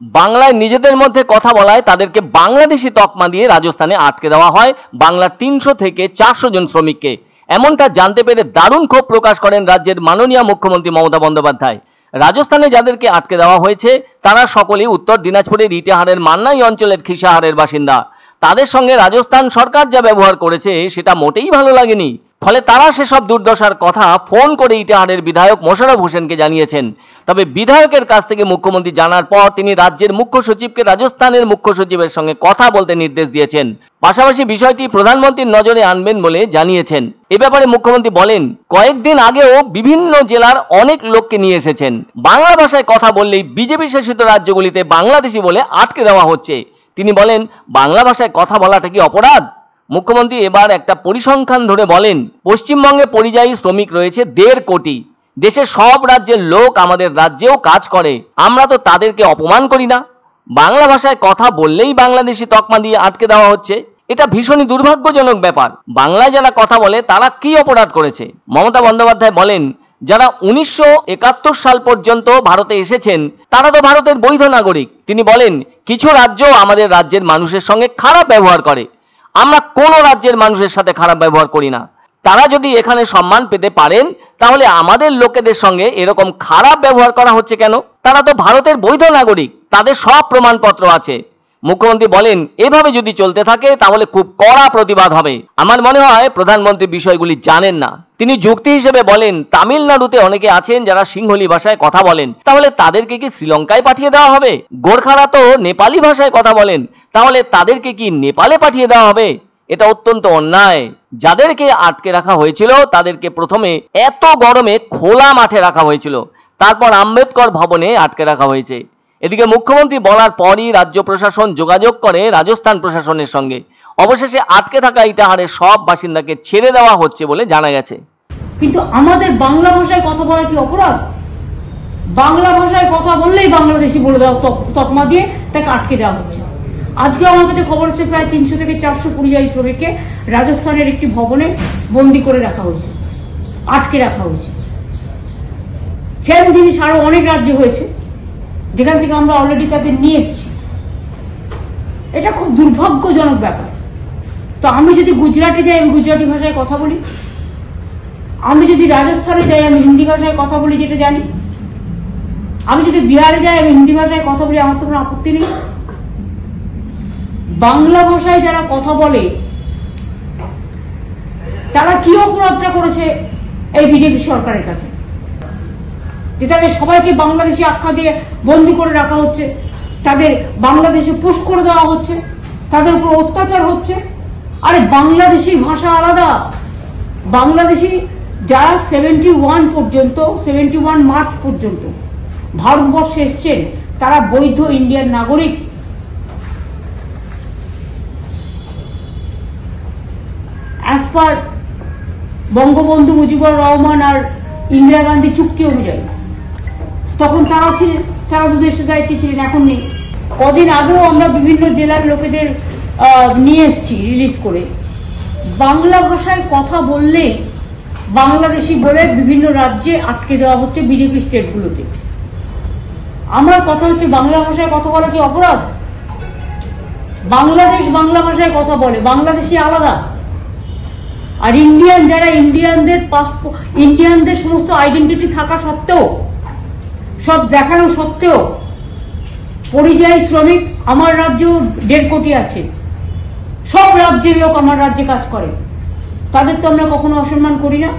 বাংলায় নিজেদের মধ্যে কথা বলায় তাদেরকে বাংলাদেশি তকমা দিয়ে রাজস্থানে আটকে দেওয়া হয় বাংলার 300 থেকে 400 জন শ্রমিককে। এমনটা জানতে পেরে দারুণ ক্ষোভ প্রকাশ করেন রাজ্যের মাননীয় মুখ্যমন্ত্রী মমতা বন্দ্যোপাধ্যায়। রাজস্থানে যাদেরকে আটকে দেওয়া হয়েছে তারা সকলেই উত্তর দিনাজপুরের ইটাহারের মান্নাই অঞ্চলের খিসাহারের বাসিন্দা। তাদের সঙ্গে রাজস্থান সরকার যা ব্যবহার করেছে সেটা মোটেই ভালো লাগেনি। ফলে তারা সেসব দুর্দশার কথা ফোন করে ইটাহারের বিধায়ক মোশাররফ হোসেনকে জানিয়েছেন। তবে বিধায়কের কাছ থেকে মুখ্যমন্ত্রী জানার পর তিনি রাজ্যের মুখ্য সচিবকে রাজস্থানের মুখ্য সচিবের সঙ্গে কথা বলতে নির্দেশ দিয়েছেন। পাশাপাশি বিষয়টি প্রধানমন্ত্রীর নজরে আনবেন বলে জানিয়েছেন। এ ব্যাপারে মুখ্যমন্ত্রী বলেন, কয়েকদিন আগেও বিভিন্ন জেলার অনেক লোককে নিয়ে এসেছেন। বাংলা ভাষায় কথা বললেই বিজেপি শাসিত রাজ্যগুলিতে বাংলাদেশি বলে আটকে দেওয়া হচ্ছে। তিনি বলেন, বাংলা ভাষায় কথা বলাটা কি অপরাধ? মুখ্যমন্ত্রী এবার একটা পরিসংখ্যান ধরে বলেন, পশ্চিমবঙ্গে পরিযায়ী শ্রমিক রয়েছে 1.5 কোটি। দেশের সব রাজ্যের লোক আমাদের রাজ্যেও কাজ করে, আমরা তো তাদেরকে অপমান করি না। বাংলা ভাষায় কথা বললেই বাংলাদেশি তকমা দিয়ে আটকে দেওয়া হচ্ছে, এটা ভীষণই দুর্ভাগ্যজনক ব্যাপার। বাংলায় যারা কথা বলে তারা কি অপরাধ করেছে? মমতা বন্দ্যোপাধ্যায় বলেন, যারা 1971 সাল পর্যন্ত ভারতে এসেছেন তারা তো ভারতের বৈধ নাগরিক। তিনি বলেন, কিছু রাজ্য আমাদের রাজ্যের মানুষের সঙ্গে খারাপ ব্যবহার করে, আমরা কোনো রাজ্যের মানুষের সাথে খারাপ ব্যবহার করি না। তারা যদি এখানে সম্মান পেতে পারেন তাহলে আমাদের লোকেদের সঙ্গে এরকম খারাপ ব্যবহার করা হচ্ছে কেন? তারা তো ভারতের বৈধ নাগরিক, তাদের সব প্রমাণপত্র আছে। মুখ্যমন্ত্রী বলেন, এভাবে যদি চলতে থাকে তাহলে খুব কড়া প্রতিবাদ হবে। আমার মনে হয় প্রধানমন্ত্রী বিষয়গুলি জানেন না। তিনি যুক্তি হিসেবে বলেন, তামিলনাড়ুতে অনেকে আছেন যারা সিংহলি ভাষায় কথা বলেন, তাহলে তাদেরকে কি শ্রীলঙ্কায় পাঠিয়ে দেওয়া হবে? গোর্খারা তো নেপালি ভাষায় কথা বলেন, তাহলে তাদেরকে কি নেপালে পাঠিয়ে দেওয়া হবে? এটা অত্যন্ত অন্যায়। যাদেরকে আটকে রাখা হয়েছিল তাদেরকে প্রথমে এত গরমে খোলা মাঠে রাখা হয়েছিল, তারপর আম্বেদকর ভবনে আটকে রাখা হয়েছে। এদিকে মুখ্যমন্ত্রী বলার পরই রাজ্য প্রশাসন যোগাযোগ করে রাজস্থান প্রশাসনের সঙ্গে। অবশেষে আটকে থাকা ইটাহারের সব বাসিন্দাকে ছেড়ে দেওয়া হচ্ছে বলে জানা গেছে। কিন্তু আমাদের বাংলা ভাষায় কথা বলা কি অপরাধ? বাংলা ভাষায় কথা বললেই বাংলাদেশি বলে দেওয়া তকমা দিয়ে তাকে আটকে দেওয়া হচ্ছে। আজকে আমার কাছে খবর এসেছে প্রায় 300 থেকে 400 পরিযায়ী শ্রমিককে রাজস্থানের একটি ভবনে বন্দি করে রাখা হয়েছে, আটকে রাখা হয়েছে। সেম জিনিস আরো অনেক রাজ্যে হয়েছে যেখান থেকে আমরা অলরেডি তাদের নিয়ে এসেছি। এটা খুব দুর্ভাগ্যজনক ব্যাপার। তো আমি যদি গুজরাটে যাই আমি গুজরাটি ভাষায় কথা বলি, আমি যদি রাজস্থানে যাই আমি হিন্দি ভাষায় কথা বলি যেটা জানি, আমি যদি বিহারে যাই আমি হিন্দি ভাষায় কথা বলি, আমার তো কোনো আপত্তি নেই। বাংলা ভাষায় যারা কথা বলে তারা কি অপরাধটা করেছে এই বিজেপি সরকারের কাছে, যে তাদের সবাইকে বাংলাদেশি আখ্যা দিয়ে বন্দি করে রাখা হচ্ছে, তাদের বাংলাদেশে পুশ করে দেওয়া হচ্ছে, তাদের উপর অত্যাচার হচ্ছে। আরে বাংলাদেশি ভাষা আলাদা। বাংলাদেশি যারা 71 মার্চ পর্যন্ত ভারতবর্ষে এসছেন তারা বৈধ ইন্ডিয়ান নাগরিক। অ্যাজ পার বঙ্গবন্ধু মুজিবুর রহমান আর ইন্দিরা গান্ধী চুক্তি অনুযায়ী তখন তারা ছিলেন, তারা দেশের দায়িত্বে ছিলেন, এখন নেই। কদিন আগেও আমরা বিভিন্ন জেলার লোকেদের নিয়ে এসেছি রিলিজ করে। বাংলা ভাষায় কথা বললে বাংলাদেশি বলে বিভিন্ন রাজ্যে আটকে দেওয়া হচ্ছে বিজেপি স্টেটগুলোতে। আমার কথা হচ্ছে, বাংলা ভাষায় কথা বলা কি অপরাধ? বাংলাদেশ বাংলা ভাষায় কথা বলে, বাংলাদেশি আলাদা। আর ইন্ডিয়ান যারা ইন্ডিয়ানদের সমস্ত আইডেন্টিটি থাকা সত্ত্বেও, সব দেখানো সত্ত্বেও পরিযায়ী শ্রমিক আমার রাজ্যেও 1.5 কোটি আছে। সব রাজ্যের লোক আমার রাজ্যে কাজ করে, তাদের তো আমরা কখনো অসম্মান করি না।